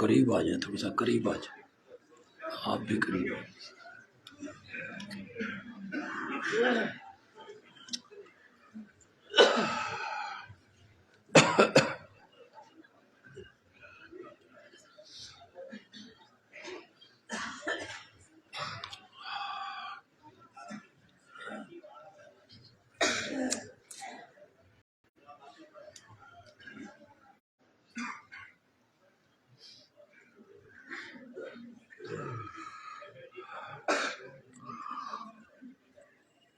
قریب آ جائیں، تھوڑا سا قریب آ جائیں، آپ بھی قریب آ جائیں۔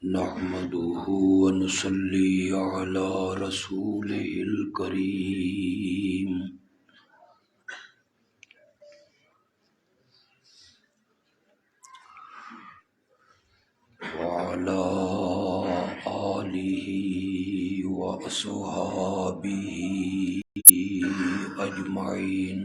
نحمده ونصلي على رسوله الكريم وعلى آله وأصحابه أجمعين۔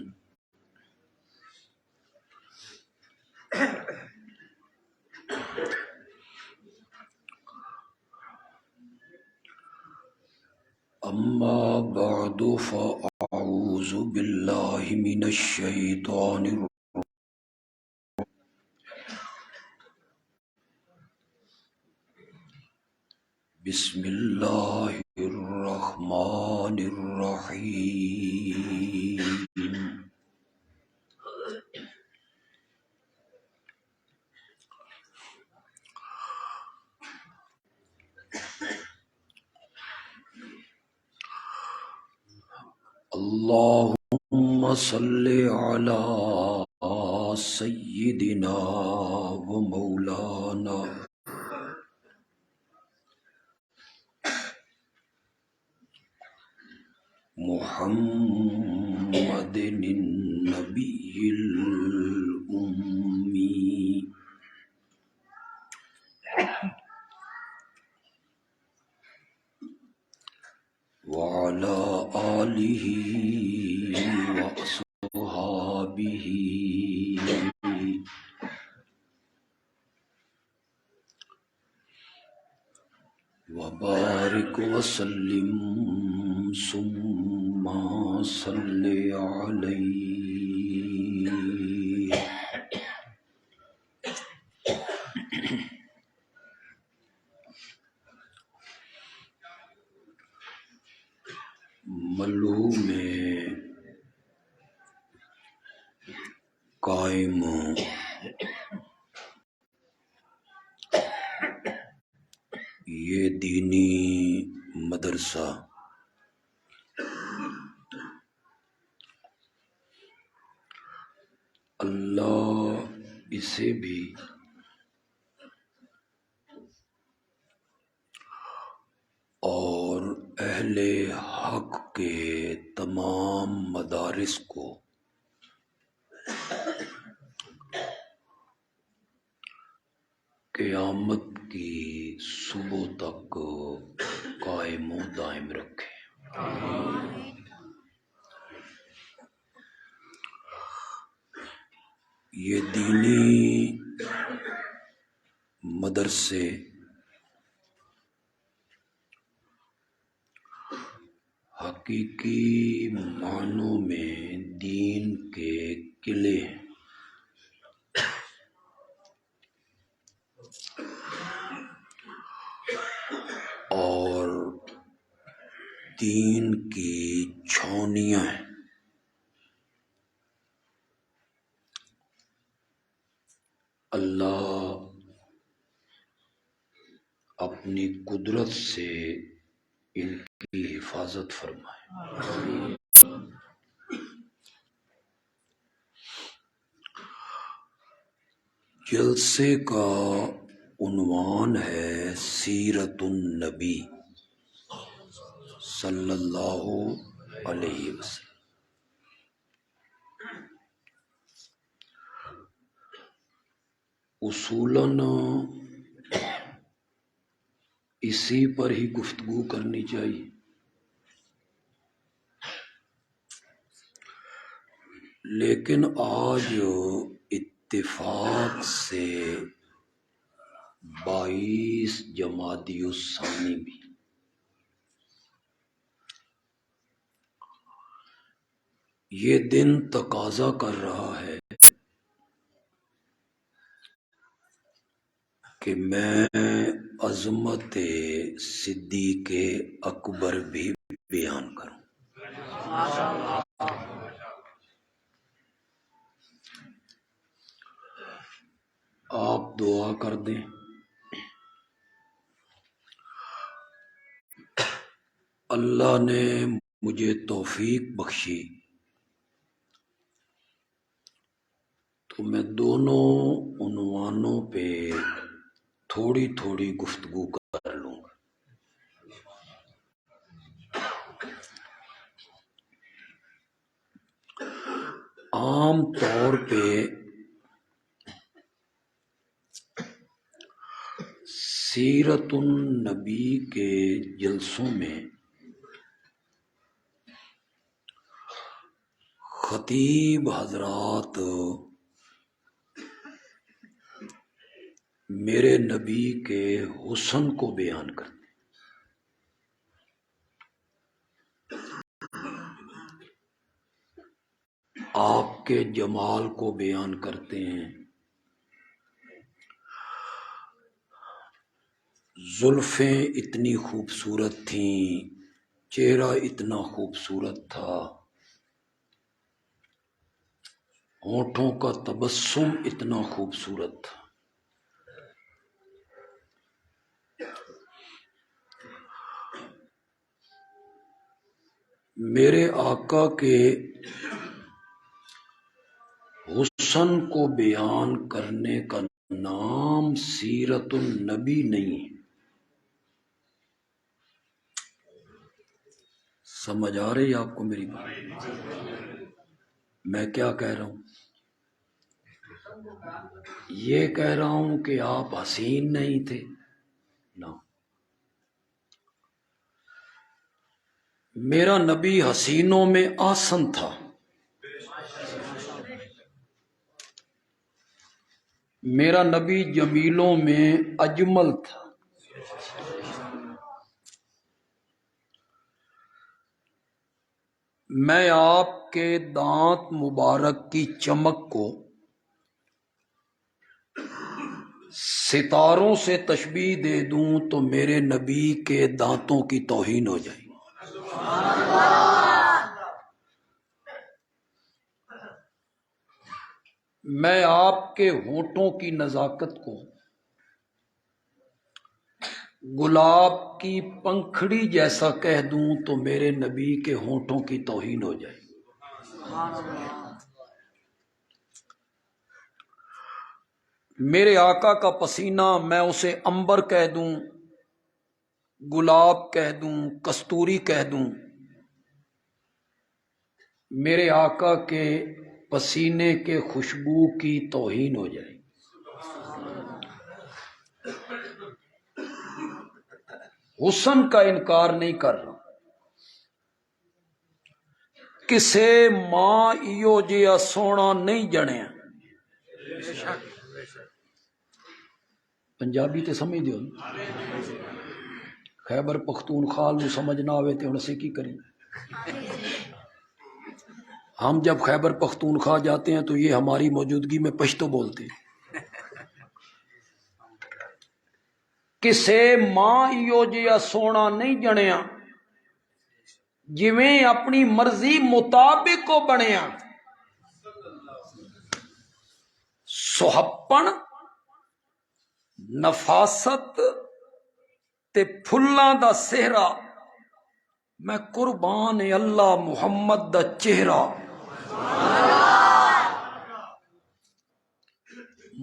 أما بعد فأعوذ بالله من الشيطان الرجيم، بسم الله الرحمن الرحيم۔ اللهم صل على سيدنا ومولانا محمد النبي الأمي وعلى آله وأصحابه وبارك وسلم ثم صل عليه۔ ملو میں قائم یہ دینی مدرسہ اللہ اسے بھی اور اہل حق کے تمام مدارس کو قیامت کی صبح تک قائم و دائم رکھے۔ یہ دینی مدرسے حقیقی معنوں میں دین کے قلعے ہیں، اور دین کی چھاؤنیاں ہیں۔ اللہ اپنی قدرت سے ان کی حفاظت فرمائے۔ جلسے کا عنوان ہے سیرت النبی صلی اللہ علیہ وسلم۔ اصولاً اسی پر ہی گفتگو کرنی چاہیے، لیکن آج اتفاق سے 22 جمادی الثانی بھی یہ دن تقاضا کر رہا ہے کہ میں عظمت صدیق اکبر بھی بیان کروں۔ آپ دعا کر دیں اللہ نے مجھے توفیق بخشی تو میں دونوں عنوانوں پہ تھوڑی تھوڑی گفتگو کر لوں گا۔ عام طور پہ سیرت النبی کے جلسوں میں خطیب حضرات میرے نبی کے حسن کو بیان کرتے ہیں، آپ کے جمال کو بیان کرتے ہیں، زلفیں اتنی خوبصورت تھیں، چہرہ اتنا خوبصورت تھا، ہونٹوں کا تبسم اتنا خوبصورت تھا۔ میرے آقا کے حسن کو بیان کرنے کا نام سیرت النبی نہیں ہے۔ سمجھ آ رہی ہے آپ کو میری بات؟ میں کیا کہہ رہا ہوں؟ یہ کہہ رہا ہوں کہ آپ حسین نہیں تھے، نہ، میرا نبی حسینوں میں آسن تھا، میرا نبی جمیلوں میں اجمل تھا۔ میں آپ کے دانت مبارک کی چمک کو ستاروں سے تشبیہ دے دوں تو میرے نبی کے دانتوں کی توہین ہو جائے گی۔ میں آپ کے ہونٹوں کی نزاکت کو گلاب کی پنکھڑی جیسا کہہ دوں تو میرے نبی کے ہونٹوں کی توہین ہو جائے گی۔ میرے آقا کا پسینہ میں اسے عنبر کہہ دوں، گلاب کہہ دوں، کستوری کہہ دوں، میرے آقا کے پسینے کے خوشبو کی توہین ہو جائے گی۔ حسن کا انکار نہیں کر رہا، کسے ماں ایو جیا سونا نہیں جنیا۔ پنجابی تے سمجھ دیو، خیبر پختونخوا نو سمجھ نہ آوے تے ہن اسی کی کریں؟ ہم جب خیبر پختونخوا جاتے ہیں تو یہ ہماری موجودگی میں پشتو بولتے ہیں۔ کسے ماں ایو جیا سونا نہیں جنیا، جویں اپنی مرضی مطابق کو بنیا۔ سہپن نفاست تے پھلاں دا سہرا، میں قربان اللہ محمد دا چہرہ۔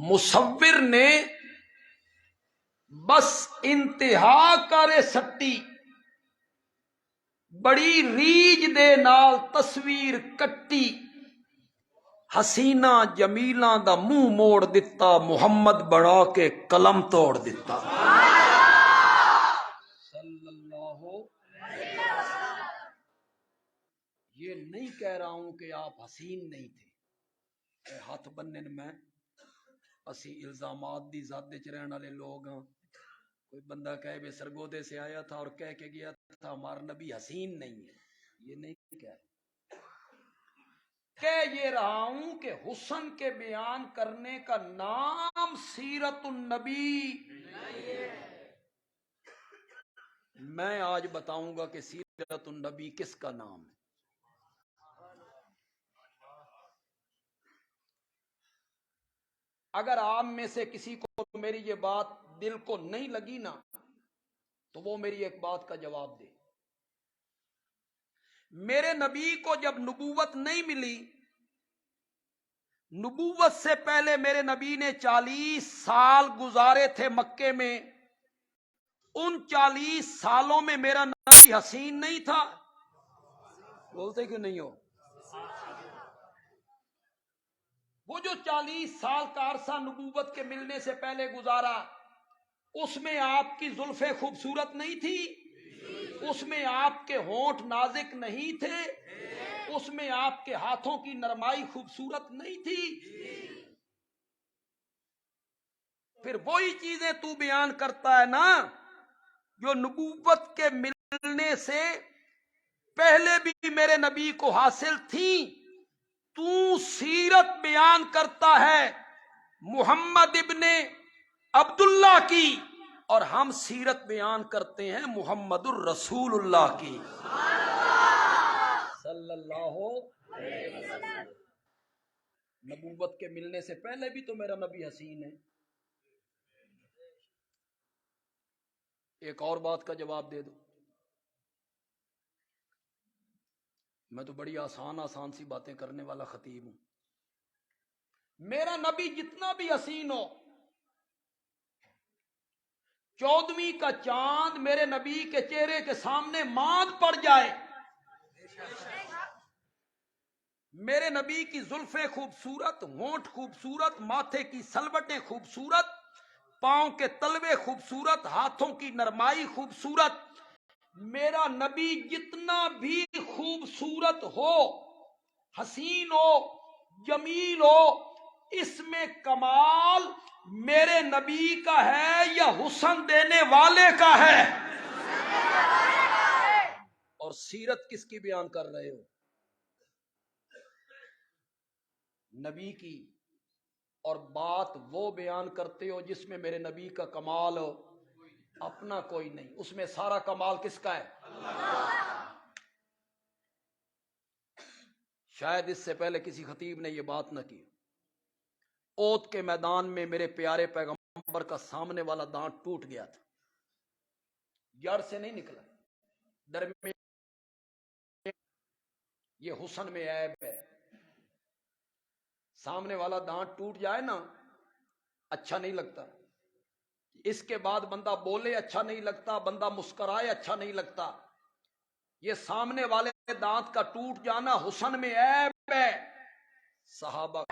مصور نے بس انتہا کرے سٹی، بڑی ریج دے نال تصویر کٹی، حسینہ جمیلاں دا منہ موڑ دتا، محمد بنا کے قلم توڑ دتا۔ صلی اللہ، یہ نہیں کہہ رہا ہوں کہ آپ حسین نہیں تھے، اے ہاتھ بنن میں اسی الزامات دی ذات وچ رہن والے لوگ ہاں. کوئی بندہ کہے بے سرگودے سے آیا تھا اور کہہ کے گیا تھا ہمارا نبی حسین نہیں ہے، یہ نہیں کہہ یہ رہا ہوں کہ حسن کے بیان کرنے کا نام سیرت النبی. میں آج بتاؤں گا کہ سیرت النبی کس کا نام ہے. اگر آپ میں سے کسی کو میری یہ بات دل کو نہیں لگی نا تو وہ میری ایک بات کا جواب دے. میرے نبی کو جب نبوت نہیں ملی، نبوت سے پہلے میرے نبی نے 40 سال گزارے تھے مکے میں. ان 40 سالوں میں میرا نبی حسین نہیں تھا؟ بولتے کیوں نہیں ہو؟ وہ جو 40 سال کا عرصہ نبوت کے ملنے سے پہلے گزارا، اس میں آپ کی زلفیں خوبصورت نہیں تھی؟ اس میں آپ کے ہونٹ نازک نہیں تھے؟ اس میں آپ کے ہاتھوں کی نرمائی خوبصورت نہیں تھی؟ پھر وہی چیزیں تو بیان کرتا ہے نا جو نبوت کے ملنے سے پہلے بھی میرے نبی کو حاصل تھی. تو سیرت بیان کرتا ہے محمد ابن عبداللہ کی، اور ہم سیرت بیان کرتے ہیں محمد الرسول اللہ کی صلی اللہ علیہ وسلم. نبوت کے ملنے سے پہلے بھی تو میرا نبی حسین ہے. ایک اور بات کا جواب دے دو. میں تو بڑی آسان سی باتیں کرنے والا خطیب ہوں. میرا نبی جتنا بھی حسین ہو، 14ویں کا چاند میرے نبی کے چہرے کے سامنے ماند پڑ جائے، میرے نبی کی زلفیں خوبصورت، ہونٹ خوبصورت، ماتھے کی سلوٹیں خوبصورت، پاؤں کے تلوے خوبصورت، ہاتھوں کی نرمائی خوبصورت. میرا نبی جتنا بھی خوبصورت ہو، حسین ہو، جمیل ہو، اس میں کمال میرے نبی کا ہے یا حسن دینے والے کا ہے؟ اور سیرت کس کی بیان کر رہے ہو؟ نبی کی. اور بات وہ بیان کرتے ہو جس میں میرے نبی کا کمال ہو اپنا کوئی نہیں. اس میں سارا کمال کس کا ہے؟ شاید اس سے پہلے کسی خطیب نے یہ بات نہ کی. اوت کے میدان میں میرے پیارے پیغمبر کا سامنے والا دانت ٹوٹ گیا تھا، جڑ سے نہیں نکلا، درمیان. یہ حسن میں عیب ہے. سامنے والا دانت ٹوٹ جائے نا اچھا نہیں لگتا. اس کے بعد بندہ بولے اچھا نہیں لگتا، بندہ مسکرائے اچھا نہیں لگتا. یہ سامنے والے دانت کا ٹوٹ جانا حسن میں عیب ہے. صحابہ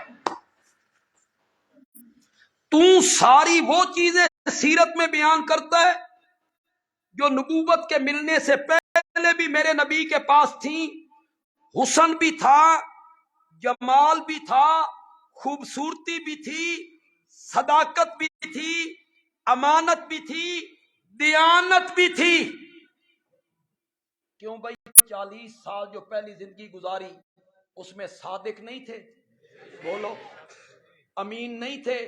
تو ساری وہ چیزیں سیرت میں بیان کرتا ہے جو نبوت کے ملنے سے پہلے بھی میرے نبی کے پاس تھیں. حسن بھی تھا، جمال بھی تھا، خوبصورتی بھی تھی، صداقت بھی تھی، امانت بھی تھی، دیانت بھی تھی. کیوں بھائی 40 سال جو پہلی زندگی گزاری اس میں صادق نہیں تھے؟ بولو. امین نہیں تھے؟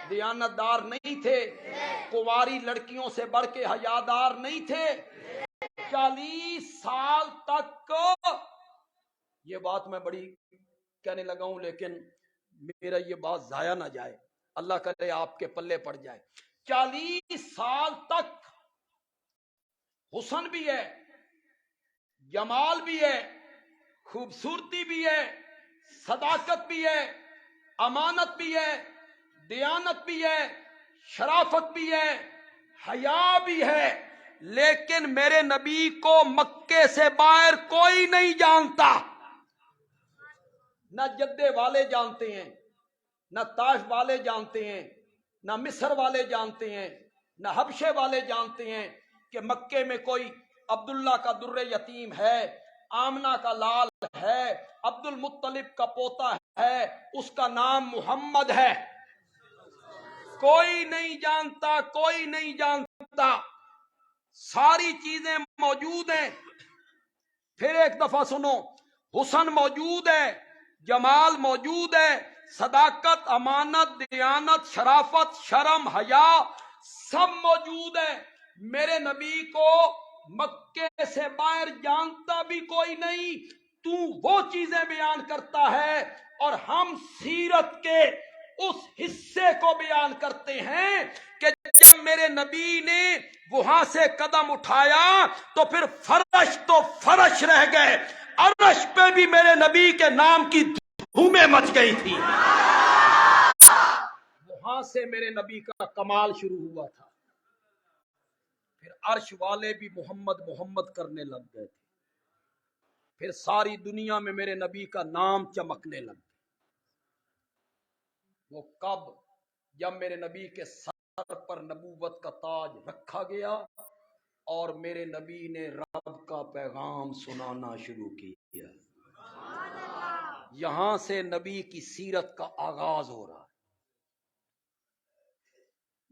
دیانت دار نہیں تھے؟ کنواری لڑکیوں سے بڑھ کے حیادار نہیں تھے؟ 40 سال تک. یہ بات میں بڑی کہنے لگا ہوں لیکن میرا یہ بات ضائع نہ جائے، اللہ کرے آپ کے پلے پڑ جائے. 40 سال تک حسن بھی ہے، جمال بھی ہے، خوبصورتی بھی ہے، صداقت بھی ہے، امانت بھی ہے، دیانت بھی ہے، شرافت بھی ہے، حیا بھی ہے. لیکن میرے نبی کو مکے سے باہر کوئی نہیں جانتا. نہ جدے والے جانتے ہیں، نہ طائف والے جانتے ہیں، نہ مصر والے جانتے ہیں، نہ حبشے والے جانتے ہیں کہ مکے میں کوئی عبداللہ کا در یتیم ہے، آمنہ کا لال ہے، عبد المطلب کا پوتا ہے، اس کا نام محمد ہے. کوئی نہیں جانتا، کوئی نہیں جانتا، ساری چیزیں موجود ہیں۔ پھر ایک دفعہ سنو، حسن موجود ہے، جمال موجود ہے، صداقت، امانت، دیانت، شرافت، شرم، حیا سب موجود ہے۔ میرے نبی کو مکے سے باہر جانتا بھی کوئی نہیں، تو وہ چیزیں بیان کرتا ہے اور ہم سیرت کے اس حصے کو بیان کرتے ہیں کہ جب میرے نبی نے وہاں سے قدم اٹھایا تو پھر فرش تو فرش رہ گئے، عرش پہ بھی میرے نبی کے نام کی دھومیں مچ گئی تھی۔ وہاں سے میرے نبی کا کمال شروع ہوا تھا، پھر عرش والے بھی محمد محمد کرنے لگ گئے تھے، پھر ساری دنیا میں میرے نبی کا نام چمکنے لگ گیا۔ وہ کب؟ جب میرے نبی کے سر پر نبوت کا تاج رکھا گیا اور میرے نبی نے رب کا پیغام سنانا شروع کیا۔ یہاں سے نبی کی سیرت کا آغاز ہو رہا ہے۔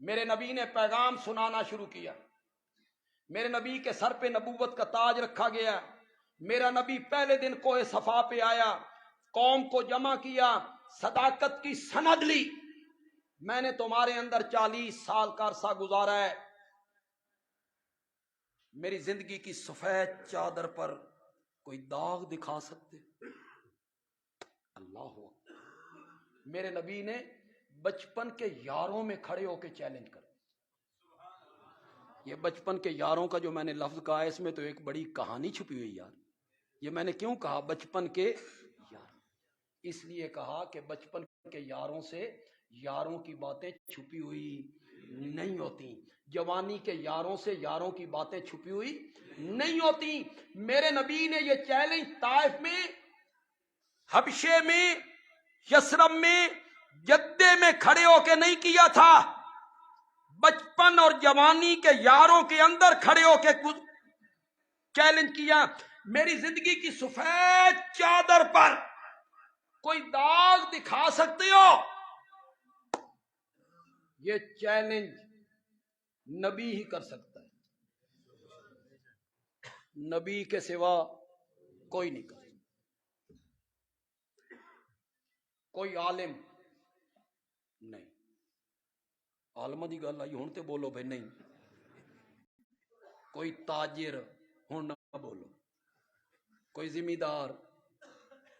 میرے نبی نے پیغام سنانا شروع کیا، میرے نبی کے سر پہ نبوت کا تاج رکھا گیا، میرا نبی پہلے دن کوہ صفا پہ آیا، قوم کو جمع کیا، صداقت کی سند لی، میں نے تمہارے اندر 40 سال کا عرصہ گزارا ہے، میری زندگی کی سفید چادر پر کوئی داغ دکھا سکتے؟ اللہ ہو۔ میرے نبی نے بچپن کے یاروں میں کھڑے ہو کے چیلنج کر، یہ بچپن کے یاروں کا جو میں نے لفظ کہا ہے اس میں تو ایک بڑی کہانی چھپی ہوئی یار۔ یہ میں نے کیوں کہا بچپن کے یار؟ اس لیے کہا کہ بچپن کے یاروں سے یاروں کی باتیں چھپی ہوئی نہیں ہوتی، جوانی کے یاروں سے یاروں کی باتیں چھپی ہوئی نہیں ہوتی۔ میرے نبی نے یہ چیلنج طائف میں، حبشے میں، یثرب میں، جدے میں کھڑے ہو کے نہیں کیا تھا، بچپن اور جوانی کے یاروں کے اندر کھڑے ہو کے چیلنج کیا۔ میری زندگی کی سفید چادر پر کوئی داغ دکھا سکتے ہو؟ یہ چیلنج نبی ہی کر سکتا ہے، نبی کے سوا کوئی نہیں کر سکتا۔ کوئی عالم نہیں، عالمہ دی گل آئی ہوں تے بولو بھائی نہیں، کوئی تاجر ہوں نہ بولو، کوئی ذمہ دار،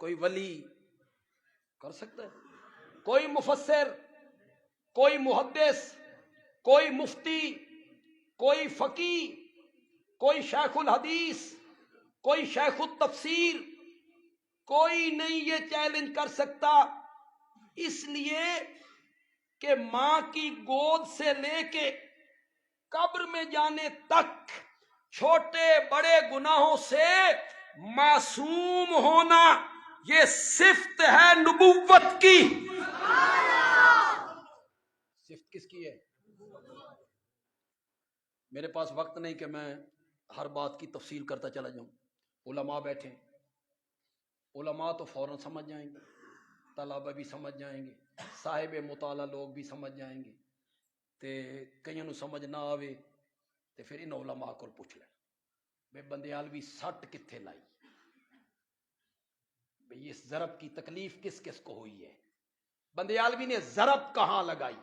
کوئی ولی کر سکتا ہے؟ کوئی مفسر، کوئی محدث، کوئی مفتی، کوئی فقی، کوئی شیخ الحدیث، کوئی شیخ التفسیر، کوئی نہیں یہ چیلنج کر سکتا، اس لیے کہ ماں کی گود سے لے کے قبر میں جانے تک چھوٹے بڑے گناہوں سے معصوم ہونا یہ صفت ہے نبوت کی۔ صفت کس کی ہے؟ میرے پاس وقت نہیں کہ میں ہر بات کی تفصیل کرتا چلا جاؤں۔ علماء بیٹھے، علماء تو فوراً سمجھ جائیں گے، طلبہ بھی سمجھ جائیں گے، صاحب مطالعہ لوگ بھی سمجھ جائیں گے، تے کئیوں نو سمجھ نہ آوے تے پھر ان علماء کو پوچھ لیں بے بندیالوی سٹ کتھے لائی، بھئی اس ضرب کی تکلیف کس کس کو ہوئی ہے، بندیالوی نے ضرب کہاں لگائی؟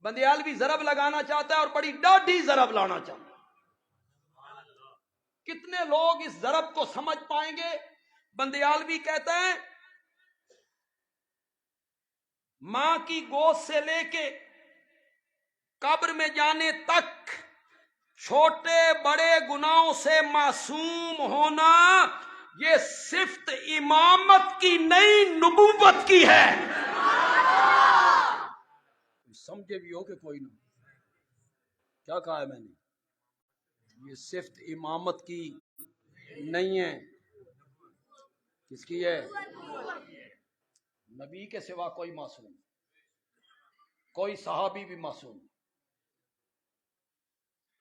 بندیالوی ضرب لگانا چاہتا ہے اور بڑی ڈاڈھی ضرب لانا چاہتا ہے۔ کتنے لوگ اس ضرب کو سمجھ پائیں گے؟ بندیالوی کہتا ہے ماں کی گود سے لے کے قبر میں جانے تک چھوٹے بڑے گناہوں سے معصوم ہونا یہ صفت امامت کی نئی نبوت کی ہے۔ سمجھے بھی ہو کہ کوئی نہ؟ کیا کہا ہے میں نے؟ یہ صفت امامت کی نہیں ہے، کس کی ہے؟ نبی کے سوا کوئی معصوم، کوئی صحابی بھی معصوم،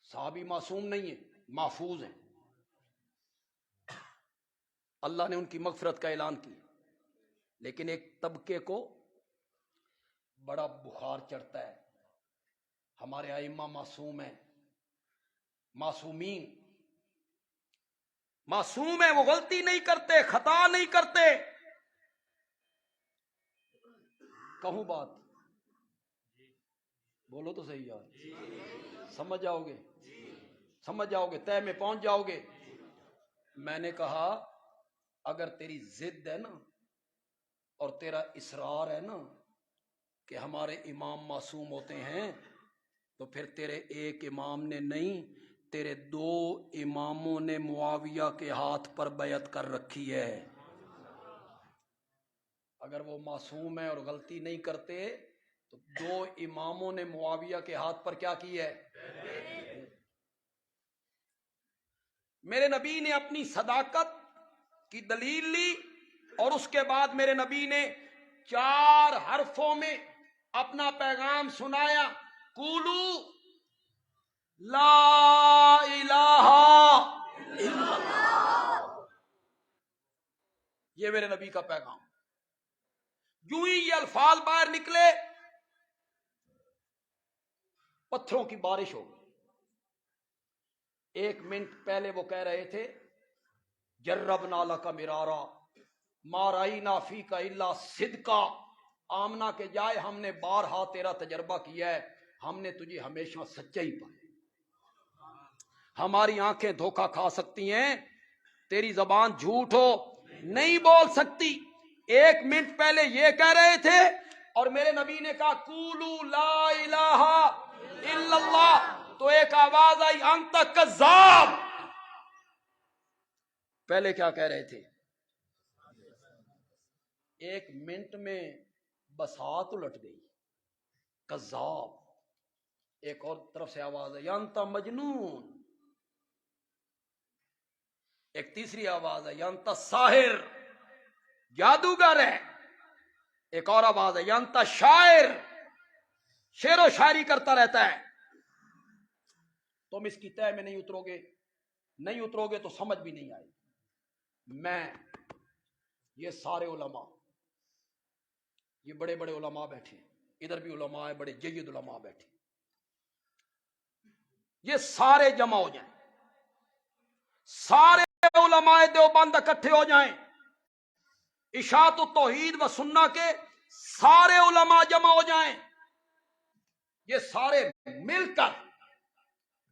صحابی معصوم نہیں ہے، محفوظ ہیں، اللہ نے ان کی مغفرت کا اعلان کیا، لیکن ایک طبقے کو بڑا بخار چڑھتا ہے، ہمارے ائمہ معصوم ہیں، معصومین معصوم ہیں، وہ غلطی نہیں کرتے، خطا نہیں کرتے۔ کہوں بات؟ بولو تو صحیح یار، سمجھ جاؤ گے، سمجھ جاؤ گے، طے میں پہنچ جاؤ گے۔ میں نے کہا اگر تیری ضد ہے نا اور تیرا اصرار ہے نا کہ ہمارے امام معصوم ہوتے ہیں، تو پھر تیرے ایک امام نے نہیں، تیرے 2 اماموں نے معاویہ کے ہاتھ پر بیعت کر رکھی ہے۔ اگر وہ معصوم ہے اور غلطی نہیں کرتے تو 2 اماموں نے معاویہ کے ہاتھ پر کیا کی ہے؟ میرے نبی نے اپنی صداقت کی دلیل لی اور اس کے بعد میرے نبی نے 4 حرفوں میں اپنا پیغام سنایا، قولو لا الہ الا اللہ۔ یہ میرے نبی کا پیغام۔ یوں ہی یہ الفاظ باہر نکلے، پتھروں کی بارش ہو گئی۔ 1 منٹ پہلے وہ کہہ رہے تھے جربنا لک مرارا ما رأینا فیک الا صدقا، آمنہ کے جائے ہم نے بارہا تیرا تجربہ کیا ہے، ہم نے تجھے ہمیشہ سچائی پائی۔ ہماری آنکھیں دھوکہ کھا سکتی ہیں، تیری زبان جھوٹ ہو نہیں بول سکتی۔ 1 منٹ پہلے یہ کہہ رہے تھے اور میرے نبی نے کہا قولوا لا الہ الا اللہ، تو ایک آواز آئی انت کذاب۔ پہلے کیا کہہ رہے تھے؟ 1 منٹ میں بساط الٹ گئی، کذاب۔ ایک اور طرف سے آواز ہے انت مجنون، ایک تیسری آواز ہے انت ساحر، جادوگر ہے، ایک اور آواز ہے انت شاعر، شعر و شاعری کرتا رہتا ہے۔ تم اس کی طے میں نہیں اترو گے تو سمجھ بھی نہیں آئے گی۔ میں یہ سارے علماء، یہ بڑے بڑے علماء بیٹھے، ادھر بھی علماء ہیں، بڑے جید علماء بیٹھے، یہ سارے جمع ہو جائیں، سارے علماء دیوبند اکٹھے ہو جائیں، اشاعت التوحید و سنہ کے سارے علماء جمع ہو جائیں، یہ سارے مل کر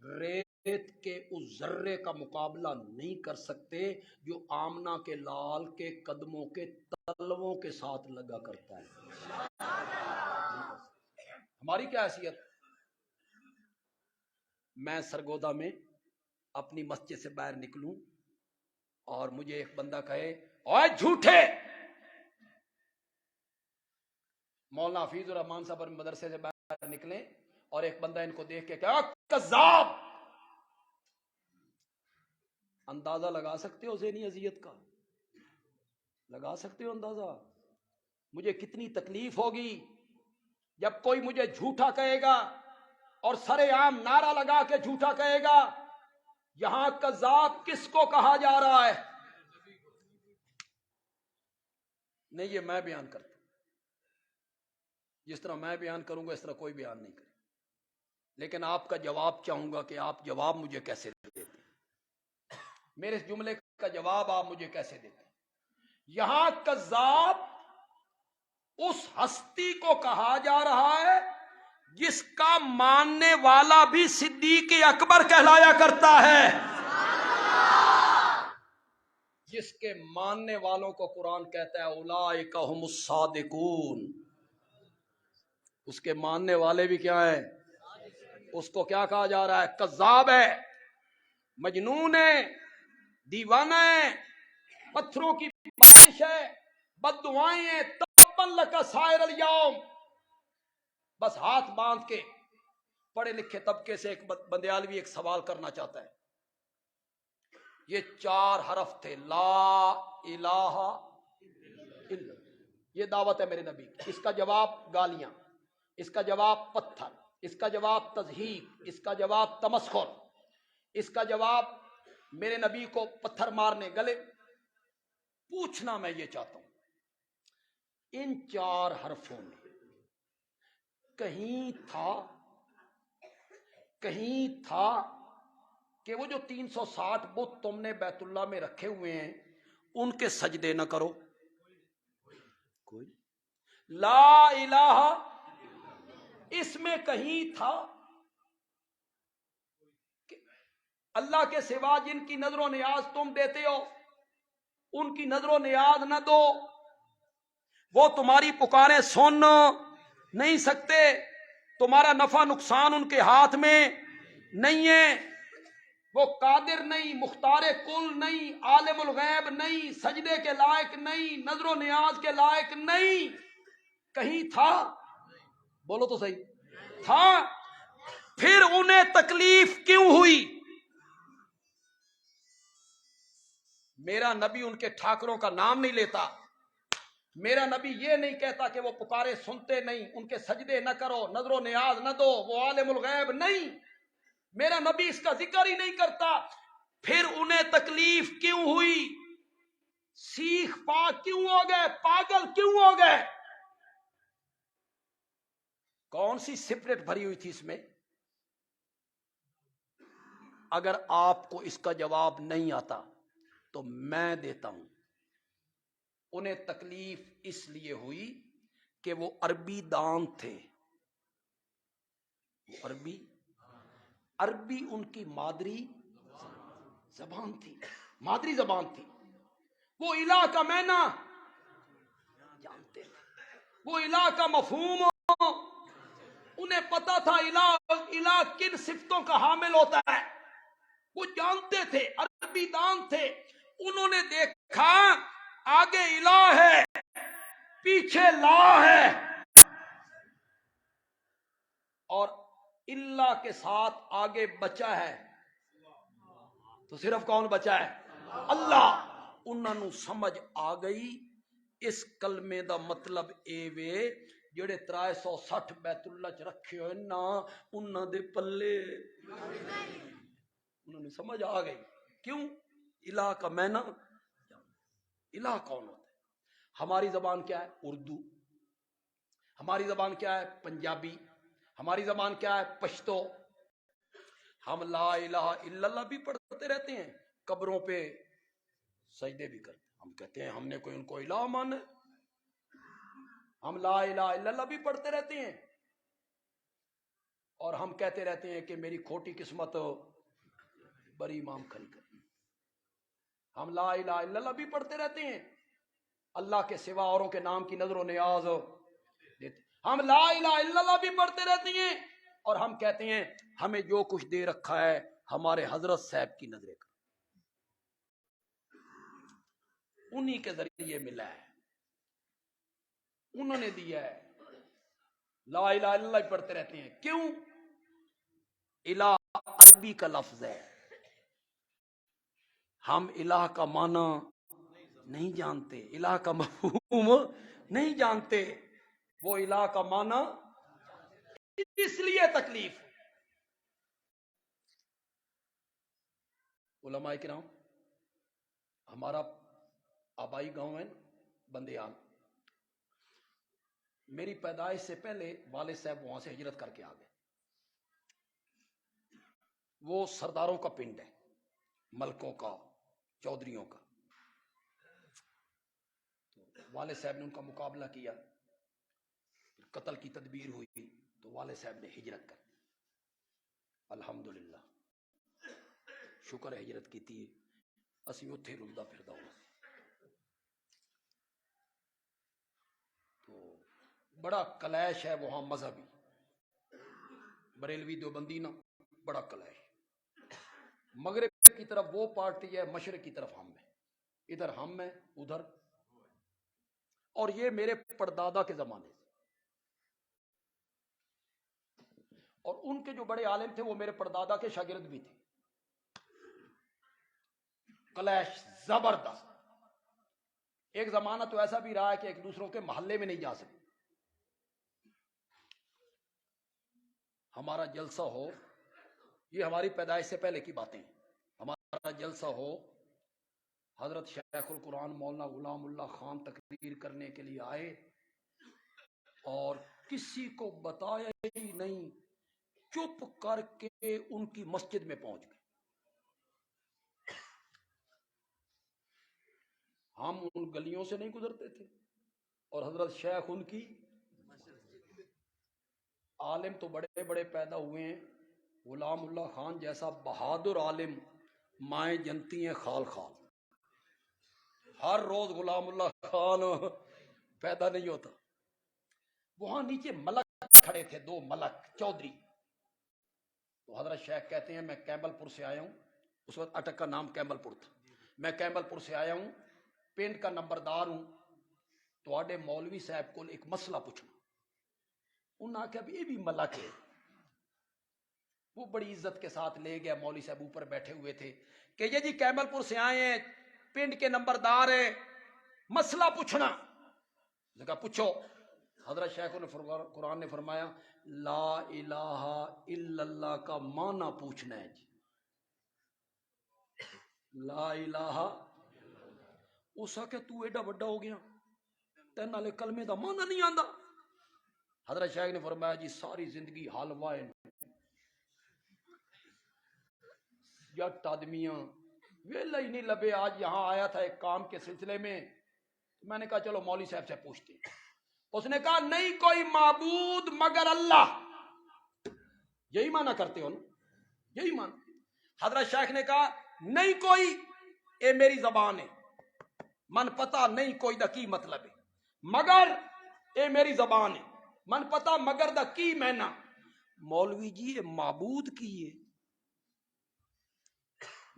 ریت کے اس ذرے کا مقابلہ نہیں کر سکتے جو آمنہ کے لال کے قدموں کے تلووں کے ساتھ لگا کرتا ہے۔ ہماری کیا حیثیت؟ میں سرگودا میں اپنی مسجد سے باہر نکلوں اور مجھے ایک بندہ کہے اوے جھوٹے، مولانا حفیظ الرحمان صاحب مدرسے سے باہر نکلیں اور ایک بندہ ان کو دیکھ کے کہا کذاب، اندازہ لگا سکتے ہو ذہنی اذیت کا؟ لگا سکتے ہو اندازہ؟ مجھے کتنی تکلیف ہوگی جب کوئی مجھے جھوٹا کہے گا اور سرے عام نعرہ لگا کے جھوٹا کہے گا۔ یہاں کذاب کس کو کہا جا رہا ہے؟ نہیں، یہ میں بیان کرتا، جس طرح میں بیان کروں گا اس طرح کوئی بیان نہیں کرے، لیکن آپ کا جواب چاہوں گا کہ آپ جواب مجھے کیسے دیتے ہیں، میرے اس جملے کا جواب آپ مجھے کیسے دیتے ہیں۔ یہاں کذاب اس ہستی کو کہا جا رہا ہے جس کا ماننے والا بھی صدیق اکبر کہلایا کرتا ہے، جس کے ماننے والوں کو قرآن کہتا ہے اولئک ھم الصادقون، اس کے ماننے والے بھی کیا ہیں؟ اس کو کیا کہا جا رہا ہے؟ کذاب ہے، مجنون ہے، دیوانہ ہے، پتھروں کی بارش ہے، بد دعائیں ہیں، تبن لک سائر الیوم۔ بس ہاتھ باندھ کے پڑھے لکھے طبقے سے ایک بندیالوی ایک سوال کرنا چاہتا ہے۔ یہ 4 حرف تھے، لا الہ الا، یہ دعوت ہے میرے نبی کی۔ اس کا جواب گالیاں، اس کا جواب پتھر، اس کا جواب تضحیک، اس کا جواب تمسخر، اس کا جواب میرے نبی کو پتھر مارنے گلے۔ پوچھنا میں یہ چاہتا ہوں ان 4 حرفوں میں کہیں تھا کہیں تھا کہ وہ جو 360 بت تم نے بیت اللہ میں رکھے ہوئے ہیں ان کے سجدے نہ کرو؟ کوئی لا الہ اس میں کہیں تھا کہ اللہ کے سوا جن کی نظر و نیاز تم دیتے ہو ان کی نظر و نیاز نہ دو، وہ تمہاری پکاریں سن نہیں سکتے، تمہارا نفع نقصان ان کے ہاتھ میں نہیں ہے، وہ قادر نہیں، مختار کل نہیں، عالم الغیب نہیں، سجدے کے لائق نہیں، نظر و نیاز کے لائق نہیں۔ کہیں تھا؟ بولو تو صحیح تھا؟ پھر انہیں تکلیف کیوں ہوئی؟ میرا نبی ان کے ٹھاکروں کا نام نہیں لیتا، میرا نبی یہ نہیں کہتا کہ وہ پکارے سنتے نہیں، ان کے سجدے نہ کرو، نظر و نیاز نہ دو، وہ عالم الغیب نہیں، میرا نبی اس کا ذکر ہی نہیں کرتا۔ پھر انہیں تکلیف کیوں ہوئی؟ سیخ پا کیوں ہو گئے؟ پاگل کیوں ہو گئے؟ کون سی سپرٹ بھری ہوئی تھی اس میں؟ اگر آپ کو اس کا جواب نہیں آتا تو میں دیتا ہوں۔ انہیں تکلیف اس لیے ہوئی کہ وہ عربی دان تھے، عربی ان کی مادری زبان تھی، مادری زبان تھی، وہ الہ کا معنی جانتے تھے، وہ الہ کا مفہوم انہیں پتا تھا، الہ کن صفتوں کا حامل ہوتا ہے وہ جانتے تھے، عربی دان تھے۔ انہوں نے دیکھا آگے الہ ہے پیچھے لا ہے، اور اللہ کے ساتھ آگے بچا ہے تو صرف کون بچا ہے؟ اللہ۔ انہوں نے سمجھ آ گئی اس کلمے دا مطلب اے وے جڑے 360 بیت اللہ چ رکھے ہوئے نا انہاں دے پلے، انہوں نے سمجھ آ گئی۔ کیوں؟ الہ کا معنی، الہ کون ہوتا ہے؟ ہماری زبان کیا ہے؟ اردو۔ ہماری زبان کیا ہے؟ پنجابی۔ ہماری زبان کیا ہے؟ پشتو۔ ہم لا الہ الا اللہ بھی پڑھتے رہتے ہیں، قبروں پہ سجدے بھی کرتے ہیں، ہم کہتے ہیں ہم نے کوئی ان کو الہ مانا، ہم لا الہ الا اللہ بھی پڑھتے رہتے ہیں، اور ہم کہتے رہتے ہیں کہ میری کھوٹی قسمت بری امام کھڑی کری۔ ہم لا الہ الا اللہ بھی پڑھتے رہتے ہیں، اللہ کے سوا اوروں کے نام کی نظر و نیاز دیتے، ہم لا الہ الا اللہ بھی پڑھتے رہتے ہیں، اور ہم کہتے ہیں ہمیں جو کچھ دے رکھا ہے ہمارے حضرت صاحب کی نظریں کا، انہی کے ذریعے ملا ہے، انہوں نے دیا ہے۔ لا الہ الا اللہ پڑھتے رہتے ہیں، کیوں؟ الہ عربی کا لفظ ہے، ہم الہ کا معنی نہیں جانتے، الہ کا مفہوم نہیں جانتے، وہ الہ کا معنی، اس لیے تکلیف۔ علماء کرام، ہمارا آبائی گاؤں ہے بندیال، میری پیدائش سے پہلے والد صاحب وہاں سے ہجرت کر کے آ گئے، وہ سرداروں کا پنڈ ہے، ملکوں کا، چودھریوں کا، تو والد صاحب نے ان کا مقابلہ کیا، قتل کی تدبیر ہوئی تو والد صاحب نے ہجرت کر دی، الحمدللہ شکر ہے ہجرت کی تھی، اسی اتھے رلدا پھردا ہوا سی۔ تو بڑا کلیش ہے وہاں مذہبی، بریلوی دیوبندی نا بڑا کلیش، مغرب کی طرف وہ پارٹی ہے، مشرق کی طرف ہم ہیں، ادھر ہم ہیں ادھر، اور یہ میرے پردادا کے زمانے سے، اور ان کے جو بڑے عالم تھے وہ میرے پردادا کے شاگرد بھی تھے، کلیش زبردست۔ ایک زمانہ تو ایسا بھی رہا ہے کہ ایک دوسروں کے محلے میں نہیں جا سکتے، ہمارا جلسہ ہو، یہ ہماری پیدائش سے پہلے کی باتیں ہیں، ہمارا جلسہ ہو، حضرت شیخ القرآن مولانا غلام اللہ خان تقریر کرنے کے لیے آئے، اور کسی کو بتایا ہی نہیں، چپ کر کے ان کی مسجد میں پہنچ گئے. ہم ان گلیوں سے نہیں گزرتے تھے اور حضرت شیخ ان کی. عالم تو بڑے بڑے پیدا ہوئے ہیں، غلام اللہ خان جیسا بہادر عالم مائیں جنتی ہیں خال خال. ہر روز غلام اللہ خان پیدا نہیں ہوتا. وہاں نیچے ملک کھڑے تھے، 2 ملک چودھری. تو حضرت شیخ کہتے ہیں میں کیمبل پور سے آیا ہوں. اس وقت اٹک کا نام کیمبل پور تھا. میں کیمبل پور سے آیا ہوں، پنڈ کا نمبردار ہوں، تو مولوی صاحب کو ایک مسئلہ پوچھنا. انہوں نے کہا یہ بھی ملک ہے. وہ بڑی عزت کے ساتھ لے گیا. مولوی صاحب اوپر بیٹھے ہوئے تھے کہ یہ جی کیمبل پور سے آئے ہیں، پنڈ کے نمبردار ہیں، مسئلہ پوچھنا. کہا پوچھو. حضرت شیخ نے قرآن نے فرمایا لا الہ الا اللہ کا معنی پوچھنا ہے جی. لا الہ. اس کہ تو ایڈا بڑا ہو گیا تین نالے کلمے دا معنی نہیں آندا. حضرت شیخ نے فرمایا جی ساری زندگی حلوہ ہے جٹ آدمیاں ویلا ہی نہیں لبے. آج یہاں آیا تھا ایک کام کے سلسلے میں، میں نے کہا چلو مولوی صاحب سے پوچھتے ہیں. اس نے کہا نہیں کوئی معبود مگر اللہ. یہی معنی کرتے ہو نا؟ یہی معنی. حضرت شیخ نے کہا نہیں کوئی، اے میری زبان ہے، من پتا نہیں کوئی دا کی مطلب ہے، مگر اے میری زبان ہے، من پتا مگر دا کی مینا. مولوی جی یہ معبود کی ہے.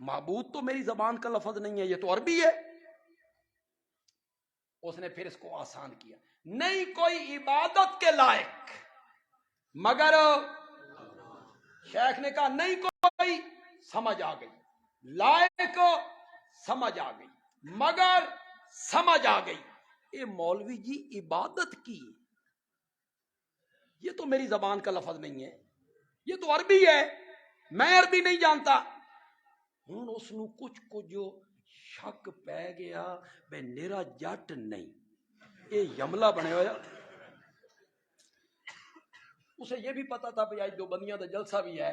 معبود تو میری زبان کا لفظ نہیں ہے، یہ تو عربی ہے. اس نے پھر اس کو آسان کیا، نہیں کوئی عبادت کے لائق مگر. شیخ نے کہا نہیں کوئی، سمجھ آ گئی. لائق سمجھ آ گئی، مگر سمجھ آ گئی. اے مولوی جی عبادت کی، یہ تو میری زبان کا لفظ نہیں ہے، یہ تو عربی ہے، میں عربی نہیں جانتا. ہوں اس نو کچھ شک پہ گیا بے نیرا جٹ نہیں، یہ یملا بنے ہوا. اسے یہ بھی پتا تھا بھائی دو بندیاں دا جلسہ بھی ہے،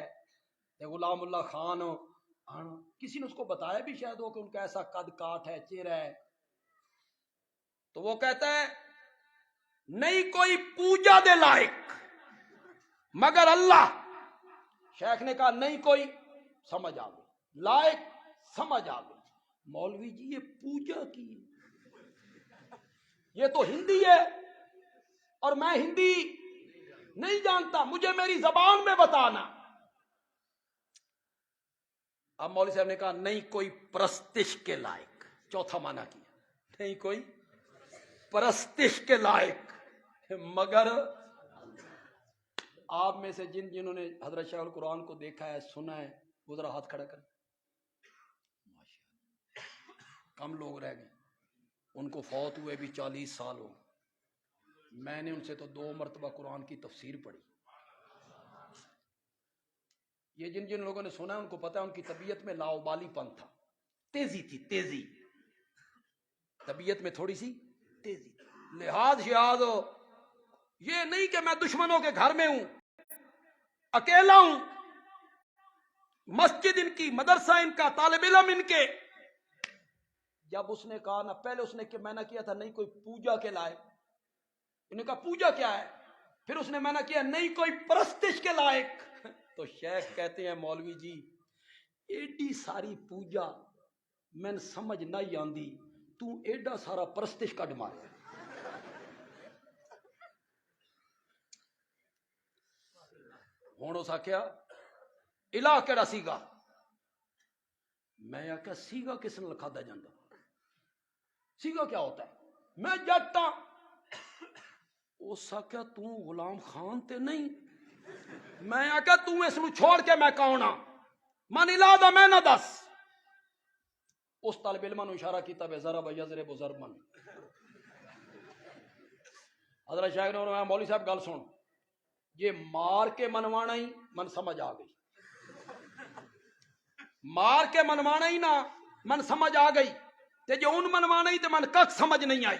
غلام اللہ خان کسی نے اس کو بتایا بھی شاید ہو کہ ان کا ایسا قد کاٹ ہے، چہرہ ہے. تو وہ کہتا ہے نہیں کوئی پوجا دے لائق مگر اللہ. شیخ نے کہا نہیں کوئی، سمجھ آ گئی. لائق سمجھ آ گئی. مولوی جی یہ پوجا کی، یہ تو ہندی ہے اور میں ہندی نہیں جانتا، مجھے میری زبان میں بتانا. اب مولوی صاحب نے کہا نہیں کوئی پرستش کے لائق. چوتھا معنی کیا، نہیں کوئی پرستش کے لائق مگر. آپ میں سے جنہوں نے حضرت شیخ القرآن کو دیکھا ہے، سنا ہے، وہ ذرا ہاتھ کھڑا کریں. کم لوگ رہ گئے، ان کو فوت ہوئے بھی 40 سال ہو. میں نے ان سے تو 2 مرتبہ قرآن کی تفسیر پڑھی. یہ جن لوگوں نے سنا ہے ان کو پتا ہے ان کی طبیعت میں لاؤبالی پن تھا، تیزی تھی، تیزی طبیعت میں تھوڑی سی تیزی. لحاظ شہاد یہ نہیں کہ میں دشمنوں کے گھر میں ہوں، اکیلا ہوں، مسجد ان کی، مدرسہ ان کا، طالب علم ان کے. جب اس نے کہا نا، پہلے اس نے کہ میں نے کیا تھا نہیں کوئی پوجا کے لائق، انہوں نے کہا پوجا کیا ہے، پھر اس نے میں نے کیا نہیں کوئی پرستش کے لائق. تو شیخ کہتے ہیں مولوی جی ایڈی ساری پوجا میں سمجھ نہیں آندی، تو ایڈا سارا پرستش کڈ مارے. ہوں اس آخیا الہ کیڑا سیگا. میں آخیا سیگا کس نے لکھا دا جاندہ، سیگا کیا ہوتا ہے، میں جٹ ہاں. اس آخیا تو غلام خان تے نہیں. میں آخیا تو اس نو چھوڑ کے میں کون ہاں، من الہ دا میں نہ دس. اس طالب علم نو اشارہ کیتا بے ضرب یضرب ضربا. حضرت شیخ نے فرمایا مولوی صاحب گل سن، یہ مار کے منوانا ہی من سمجھ آ گئی، مار کے منوانا ہی نا من سمجھ آ گئی، تے جو ان منوانا ہی تے من کک سمجھ نہیں آئی.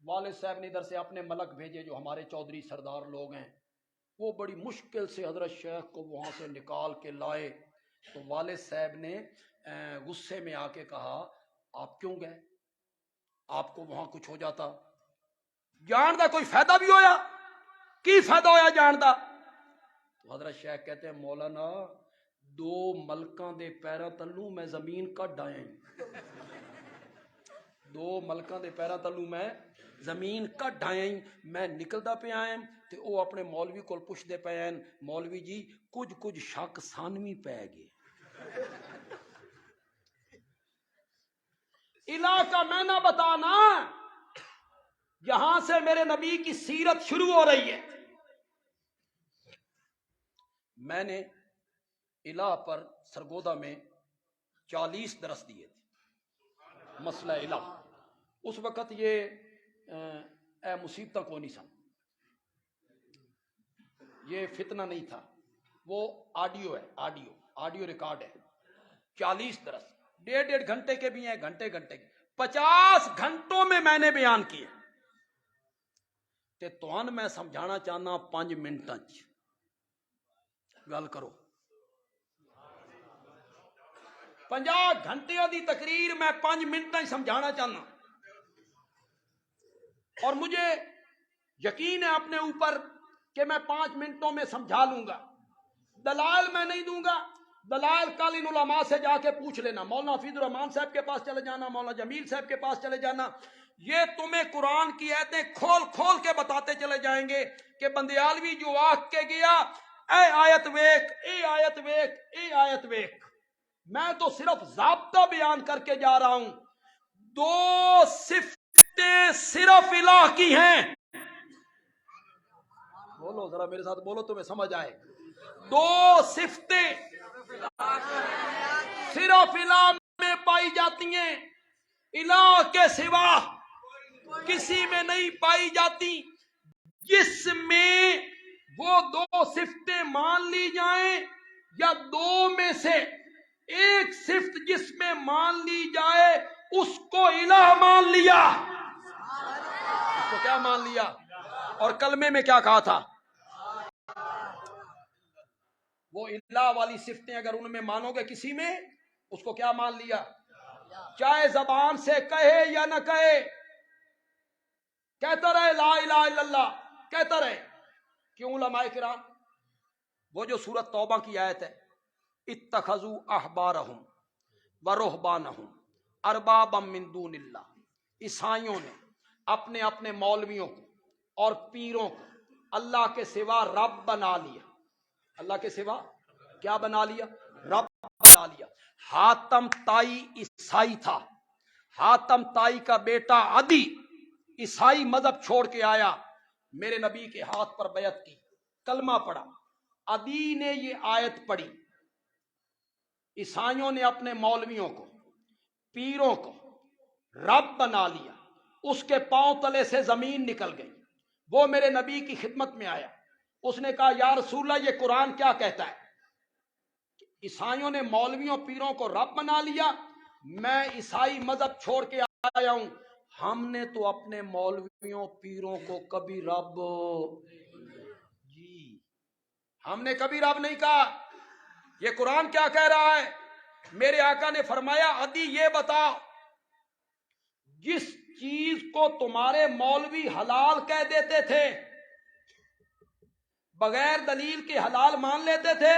والد صاحب نے ادھر سے اپنے ملک بھیجے جو ہمارے چودھری سردار لوگ ہیں، وہ بڑی مشکل سے حضرت شیخ کو وہاں سے نکال کے لائے تو والد صاحب نے غصے میں آ کے کہا آپ کیوں گئے؟ آپ کو وہاں کچھ ہو جاتا، جان دا کوئی فائدہ بھی ہویا؟ کی فائدہ ہویا جان دا؟ تو حضرت شیخ کہتے ہیں مولانا 2 ملکاں دے پیراں تلوں میں زمین کٹ آیا ہوں، 2 ملکاں دے پیراں تلوں میں زمین کٹ آیا ہوں، میں نکلدا پہ آیا تے او اپنے مولوی کول پوچھدے پے ہیں مولوی جی کچھ شک سانوی پے گئے۔ علاقہ میں نہ بتانا یہاں سے میرے نبی کی سیرت شروع ہو رہی ہے۔ میں نے الہ پر سرگودا میں 40 درس دیے تھے، مسئلہ الہ۔ اس وقت یہ اے مصیبتہ کو نہیں سن، یہ فتنہ نہیں تھا، وہ آڈیو ہے، آڈیو ریکارڈ ہے۔ 40 درس 1.5 گھنٹے کے بھی ہیں، گھنٹے کے 50 گھنٹوں میں نے بیان کیے تے توان میں سمجھانا چاہنا 5 منٹاں گل کرو۔ 50 گھنٹے دی تقریر میں 5 منٹاں سمجھانا چاہنا، اور مجھے یقین ہے اپنے اوپر کہ میں 5 منٹوں میں سمجھا لوں گا۔ دلائل میں نہیں دوں گا، دلائل کل ان علماء سے جا کے پوچھ لینا، مولانا حفیظ الرحمان صاحب کے پاس چلے جانا، مولانا جمیل صاحب کے پاس چلے جانا، یہ تمہیں قرآن کی آیتیں کھول کے بتاتے چلے جائیں گے کہ بندیالوی جو آکھ کے گیا اے آیت ویک، اے آیت ویک، اے آیت ویک۔ میں تو صرف ضابطہ بیان کر کے جا رہا ہوں۔ 2 صفتیں صرف الہ کی ہیں، بولو ذرا میرے ساتھ بولو تمہیں سمجھ آئے۔ 2 صفتیں صرف الہ میں پائی جاتی ہیں، الہ کے سوا کسی میں نہیں پائی جاتی۔ جس میں وہ 2 صفتیں مان لی جائیں یا 2 میں سے ایک صفت جس میں مان لی جائے اس کو الہ مان لیا۔ اس کو کیا مان لیا؟ اور کلمے میں کیا کہا تھا؟ وہ الہ والی صفتیں اگر ان میں مانو گے کسی میں، اس کو کیا مان لیا؟ چاہے زبان سے کہے یا نہ کہے، کہتا رہے لا الہ الا اللہ، کہتا رہے۔ کیوں علماء کرام؟ وہ جو سورۃ توبہ کی آیت ہے اتخذوا احبارہم ورہبانہم اربابا من دون اللہ، عیسائیوں نے اپنے مولویوں کو اور پیروں کو اللہ کے سوا رب بنا لیا۔ اللہ کے سوا کیا بنا لیا؟ رب بنا لیا۔ حاتم تائی عیسائی تھا، حاتم تائی کا بیٹا عدی عیسائی مذہب چھوڑ کے آیا، میرے نبی کے ہاتھ پر بیعت کی، کلمہ پڑھا۔ عدی نے یہ آیت پڑھی، عیسائیوں نے اپنے مولویوں کو پیروں کو رب بنا لیا، اس کے پاؤں تلے سے زمین نکل گئی۔ وہ میرے نبی کی خدمت میں آیا، اس نے کہا یا رسول اللہ یہ قرآن کیا کہتا ہے؟ عیسائیوں نے مولویوں پیروں کو رب بنا لیا، میں عیسائی مذہب چھوڑ کے آیا ہوں، ہم نے تو اپنے مولویوں پیروں کو کبھی رب ہم نے کبھی رب نہیں کہا۔ یہ قرآن کیا کہہ رہا ہے؟ میرے آقا نے فرمایا عدی یہ بتا، جس چیز کو تمہارے مولوی حلال کہہ دیتے تھے، بغیر دلیل کے حلال مان لیتے تھے؟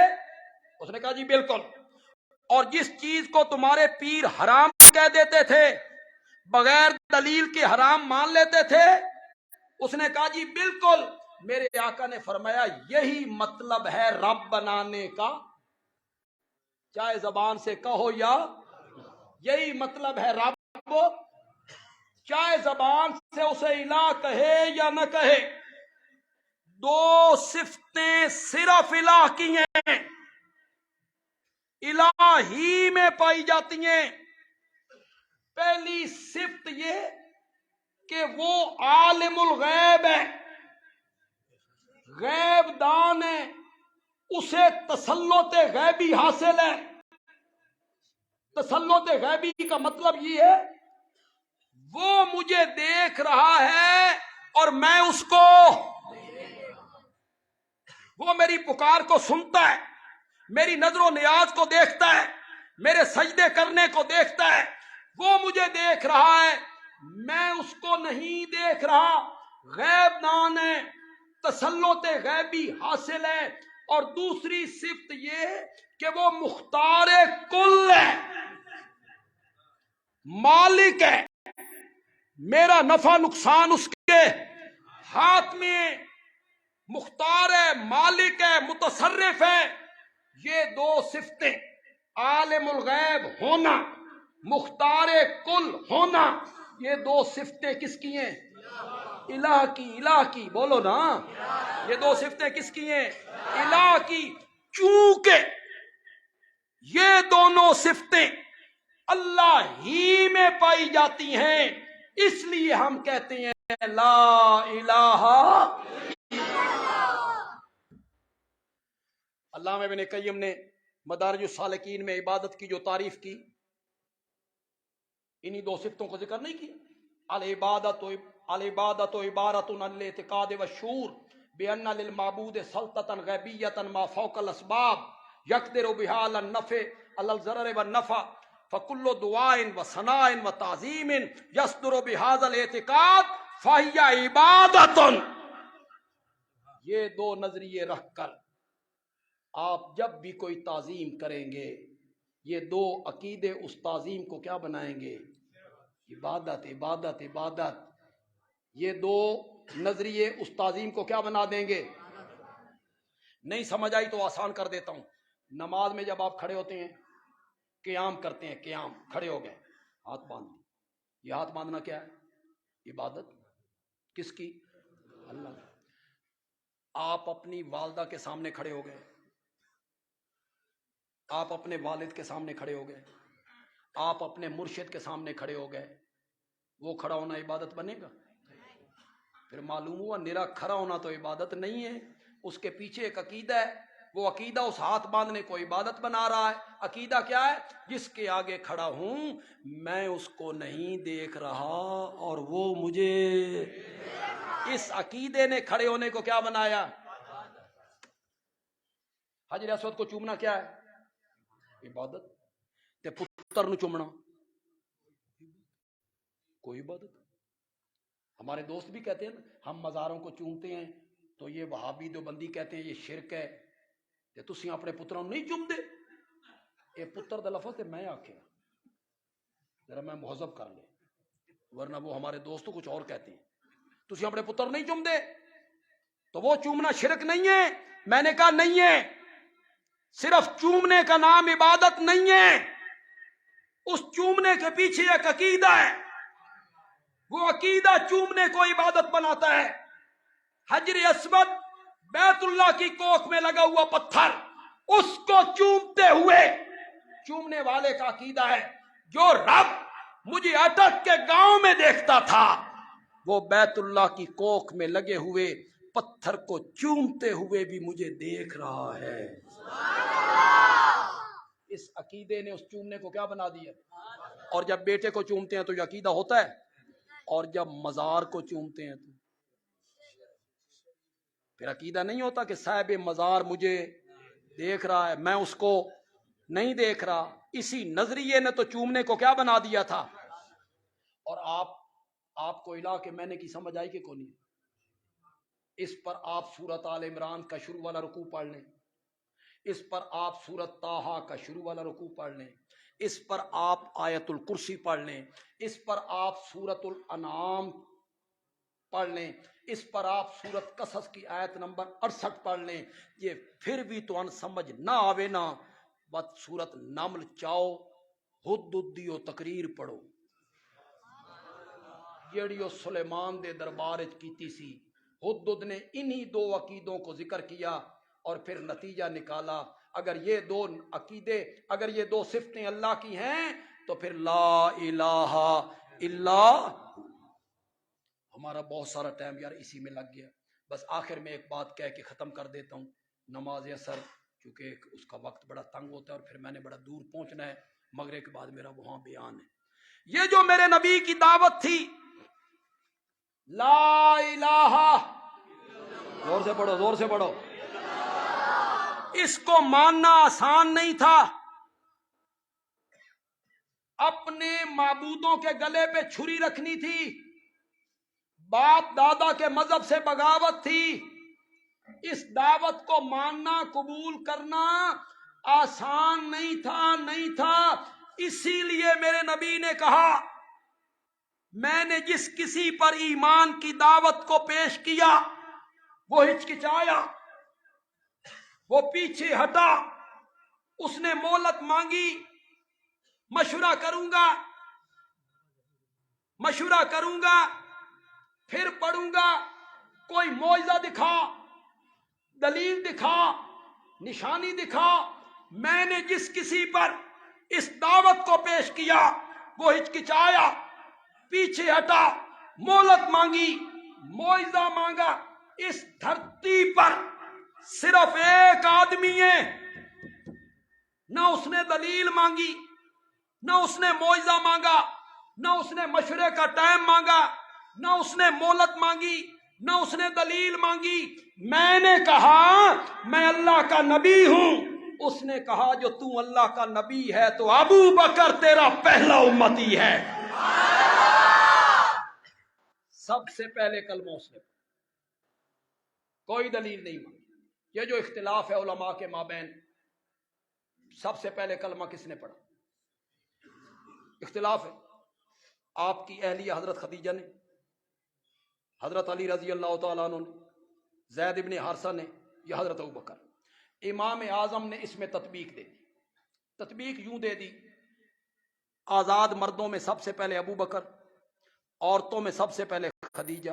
اس نے کہا جی بالکل۔ اور جس چیز کو تمہارے پیر حرام کہہ دیتے تھے، بغیر دلیل کے حرام مان لیتے تھے؟ اس نے کہا جی بالکل۔ میرے آقا نے فرمایا یہی مطلب ہے رب بنانے کا، چاہے زبان سے کہو یا، یہی مطلب ہے رب، چاہے زبان سے اسے الہ کہے یا نہ کہے۔ 2 صفتیں صرف الہ کی ہیں، الہ ہی میں پائی جاتی ہیں۔ پہلی صفت یہ کہ وہ عالم الغیب ہے، غیب دان ہے، اسے تسلط غیبی حاصل ہے۔ تسلط غیبی کا مطلب یہ ہے وہ مجھے دیکھ رہا ہے اور میں اس کو، وہ میری پکار کو سنتا ہے، میری نظر و نیاز کو دیکھتا ہے، میرے سجدے کرنے کو دیکھتا ہے، وہ مجھے دیکھ رہا ہے، میں اس کو نہیں دیکھ رہا۔ غیب دان ہے، تسلط غیبی حاصل ہے، اور دوسری صفت یہ کہ وہ مختار کل ہے، مالک ہے، میرا نفع نقصان اس کے ہاتھ میں، مختار ہے، مالک ہے، متصرف ہے۔ یہ دو صفتیں، عالم الغیب ہونا، مختار کل ہونا، یہ دو صفتیں کس کی ہیں؟ الہ کی۔ الہ کی بولو نا، یہ دو صفتیں کس کی ہیں؟ الہ کی۔ چونکہ یہ دونوں صفتیں اللہ ہی میں پائی جاتی ہیں، اس لیے ہم کہتے ہیں لا الہ۔ علامہ ابن قیم نے مدارج السالکین میں عبادت کی جو تعریف کی، انہی دو صفتوں کو ذکر نہیں کیا۔ العبادت عبارت عن الاعتقاد والشعور بان للمعبود سلطة غیبیة ما فوق الاسباب یقدر بها على النفع على الضرر والنفع فكل دعاء وثناء وتعظیم يصدر بهذا الاعتقاد فهي عبادة۔ یہ دو نظریے رکھ کر آپ جب بھی کوئی تعظیم کریں گے، یہ دو عقیدے اس تعظیم کو کیا بنائیں گے؟ عبادت، عبادت، عبادت۔ یہ دو نظریے اس تعظیم کو کیا بنا دیں گے؟ نہیں سمجھ آئی تو آسان کر دیتا ہوں۔ نماز میں جب آپ کھڑے ہوتے ہیں، قیام کرتے ہیں، قیام کھڑے ہو گئے، ہاتھ باندھ دیے، یہ ہاتھ باندھنا کیا ہے؟ عبادت۔ کس کی؟ اللہ کی۔ آپ اپنی والدہ کے سامنے کھڑے ہو گئے، آپ اپنے والد کے سامنے کھڑے ہو گئے، آپ اپنے مرشد کے سامنے کھڑے ہو گئے، وہ کھڑا ہونا عبادت بنے گا؟ پھر معلوم ہوا نرا کھڑا ہونا تو عبادت نہیں ہے، اس کے پیچھے ایک عقیدہ ہے، وہ عقیدہ اس ہاتھ باندھنے کو عبادت بنا رہا ہے۔ عقیدہ کیا ہے؟ جس کے آگے کھڑا ہوں میں اس کو نہیں دیکھ رہا اور وہ مجھے۔ اس عقیدے نے کھڑے ہونے کو کیا بنایا؟ حجر اسود کو چومنا کیا ہے؟ عبادت۔ تے پتر نو چومنا کوئی عبادت؟ ہمارے دوست بھی کہتے ہیں ہم مزاروں کو چومتے ہیں تو یہ وہابی دیوبندی کہتے ہیں یہ شرک ہے، تے تسی اپنے پتروں نہیں چوم دے؟ اے پتر دا لفظ تے میں آکھیا ذرا میں مہذب کر لے، ورنہ وہ ہمارے دوست کچھ اور کہتے ہیں۔ تسی اپنے پتر نہیں چوم دے تو وہ چومنا شرک نہیں ہے؟ میں نے کہا نہیں ہے، صرف چومنے کا نام عبادت نہیں ہے، اس چومنے کے پیچھے ایک عقیدہ ہے، وہ عقیدہ چومنے کو عبادت بناتا ہے۔ حجر اسود بیت اللہ کی کوکھ میں لگا ہوا پتھر، اس کو چومتے ہوئے چومنے والے کا عقیدہ ہے جو رب مجھے اٹک کے گاؤں میں دیکھتا تھا وہ بیت اللہ کی کوکھ میں لگے ہوئے پتھر کو چومتے ہوئے بھی مجھے دیکھ رہا ہے۔ اس عقیدے نے اس چومنے کو کیا بنا دیا؟ اور جب بیٹے کو چومتے ہیں تو یہ عقیدہ ہوتا ہے، اور جب مزار کو چومتے ہیں تو پھر عقیدہ نہیں ہوتا کہ صاحب مزار مجھے دیکھ رہا ہے، میں اس کو نہیں دیکھ رہا۔ اسی نظریے نے تو چومنے کو کیا بنا دیا تھا۔ اور آپ کو الہ کے میں نے کی سمجھ آئی کہ کون نہیں؟ اس پر آپ سورت آل عمران کا شروع والا رکوع پڑھ لیں، اس پر آپ سورت طٰہٰ کا شروع والا رکوع پڑھ لیں، اس پر آپ آیت الکرسی پڑھ لیں، اس پر آپ سورت الانعام پڑھ لیں، اس پر آپ سورت قصص کی آیت نمبر 68 پڑھ لیں، یہ پھر بھی تو ان سمجھ نہ آوے نا، بس سورت نمل چاؤ حدیو تقریر پڑھو جیڑی او سلیمان دے دربار وچ کیتی سی۔ حدد نے انہی دو عقیدوں کو ذکر کیا اور پھر نتیجہ نکالا اگر یہ دو عقیدے، اگر یہ دو صفتیں اللہ کی ہیں تو پھر لا الہ الا۔ ہمارا بہت سارا ٹائم یار اسی میں لگ گیا، بس آخر میں ایک بات کہہ کے ختم کر دیتا ہوں۔ نماز عصر چونکہ اس کا وقت بڑا تنگ ہوتا ہے اور پھر میں نے بڑا دور پہنچنا ہے، مغرب کے بعد میرا وہاں بیان ہے۔ یہ جو میرے نبی کی دعوت تھی لا الہ، زور سے پڑھو، زور سے پڑھو، اس کو ماننا آسان نہیں تھا. اپنے معبودوں کے گلے پہ چھری رکھنی تھی. باپ دادا کے مذہب سے بغاوت تھی. اس دعوت کو ماننا قبول کرنا آسان نہیں تھا. اسی لیے میرے نبی نے کہا میں نے جس کسی پر ایمان کی دعوت کو پیش کیا وہ ہچکچایا, وہ پیچھے ہٹا, اس نے مہلت مانگی, مشورہ کروں گا پھر پڑھوں گا, کوئی معجزہ دکھا, دلیل دکھا, نشانی دکھا. میں نے جس کسی پر اس دعوت کو پیش کیا وہ ہچکچایا, پیچھے ہٹا, مہلت مانگی, معجزہ مانگا. اس دھرتی پر صرف ایک آدمی ہے, نہ اس نے دلیل مانگی, نہ اس نے معجزہ مانگا, نہ اس نے مشورے کا ٹائم مانگا, نہ اس نے مہلت مانگی, نہ اس نے دلیل مانگی. میں نے کہا میں اللہ کا نبی ہوں. اس نے کہا جو تو اللہ کا نبی ہے تو ابو بکر تیرا پہلا امتی ہے. سب سے پہلے کلمہ اس نے, کوئی دلیل نہیں مانگی. یہ جو اختلاف ہے علماء کے مابین, سب سے پہلے کلمہ کس نے پڑھا؟ اختلاف ہے. آپ کی اہلیہ حضرت خدیجہ نے, حضرت علی رضی اللہ تعالیٰ عنہ نے, زید ابن حارثہ نے, یا حضرت ابوبکر. امام اعظم نے اس میں تطبیق دے دی. تطبیق یوں دے دی, آزاد مردوں میں سب سے پہلے ابو بکر, عورتوں میں سب سے پہلے خدیجہ,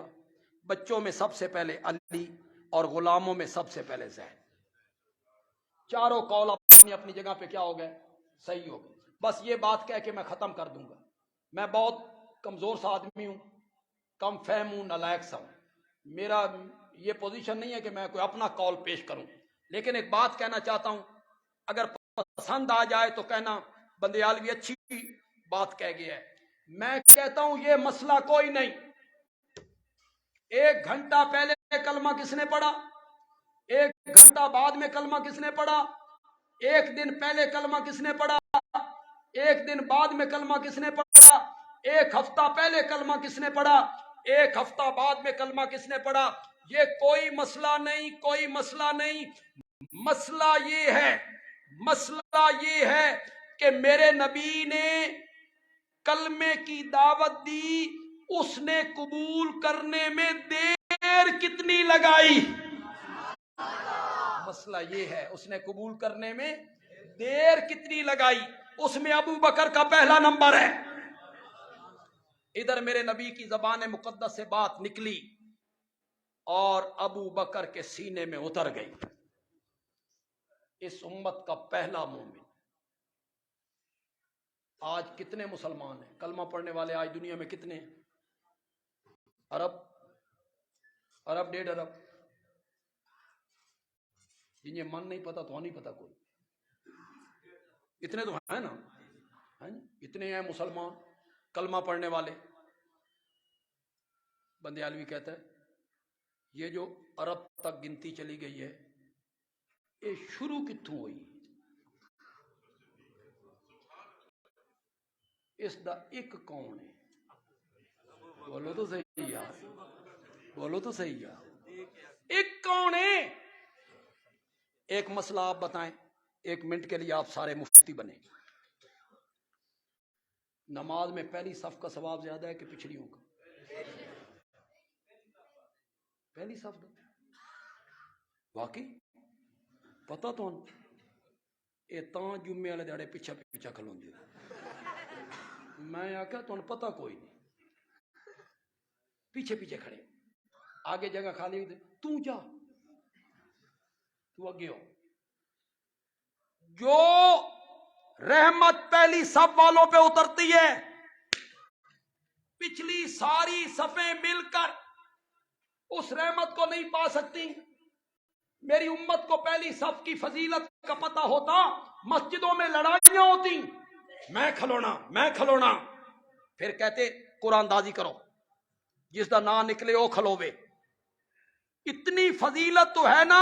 بچوں میں سب سے پہلے علی, اور غلاموں میں سب سے پہلے زید. چاروں قول اپنی جگہ پہ کیا ہو گئے؟ صحیح ہو گئے. بس یہ بات کہہ کے میں ختم کر دوں گا. میں بہت کمزور سا آدمی ہوں, کم فہم ہوں, نالائق سا ہوں. میرا یہ پوزیشن نہیں ہے کہ میں کوئی اپنا قول پیش کروں, لیکن ایک بات کہنا چاہتا ہوں. اگر پسند آ جائے تو کہنا بندیالوی اچھی بات کہہ گیا ہے. میں کہتا ہوں یہ مسئلہ کوئی نہیں. 1 گھنٹہ پہلے کلمہ کس نے پڑھا, 1 گھنٹہ بعد میں کلمہ کس نے پڑھا, 1 دن پہلے کلمہ کس نے پڑھا, 1 دن بعد میں کلمہ کس نے پڑھا, 1 ہفتہ پہلے کلمہ کس نے پڑھا, 1 ہفتہ بعد میں کلمہ کس نے پڑھا. یہ کوئی مسئلہ نہیں. مسئلہ یہ ہے کہ میرے نبی نے کلمے کی دعوت دی, اس نے قبول کرنے میں دیر کتنی لگائی. مسئلہ یہ ہے اس نے قبول کرنے میں دیر کتنی لگائی. اس میں ابو بکر کا پہلا نمبر ہے. ادھر میرے نبی کی زبان مقدس سے بات نکلی اور ابو بکر کے سینے میں اتر گئی. اس امت کا پہلا مومن. آج کتنے مسلمان ہیں کلمہ پڑھنے والے؟ آج دنیا میں کتنے ہیں؟ ارب 1.5 ارب. جنہیں من نہیں پتا تو نہیں پتا کوئی. اتنے تو ہیں نا, اتنے ہیں مسلمان کلمہ پڑھنے والے. بندیالوی کہتا ہے یہ جو عرب تک گنتی چلی گئی ہے یہ شروع کتوں ہوئی؟ اس دا ایک کون ہے؟ بولو تو صحیح یار, بولو تو صحیح یار. ایک کون ہے؟ ایک مسئلہ آپ بتائیں, 1 منٹ کے لیے آپ سارے مفتی بنے. نماز میں پہلی صف کا ثواب زیادہ ہے کہ پچھڑیوں کا؟ پہلی صف کا. واقعی پتا تو اے تاں جمعے والے دہاڑے پیچھا کھلوندے. میں آکھیا تو پتا کوئی نہیں, پیچھے کھڑے, آگے جگہ خالی ہوئی, تو جا, تو اگے ہو. جو رحمت پہلی صف والوں پہ اترتی ہے, پچھلی ساری صفیں مل کر اس رحمت کو نہیں پا سکتی. میری امت کو پہلی صف کی فضیلت کا پتہ ہوتا, مسجدوں میں لڑائیاں ہوتی, میں کھلونا. پھر کہتے قرآن دازی کرو, جس دا نام نکلے وہ کھلوے. اتنی فضیلت تو ہے نا,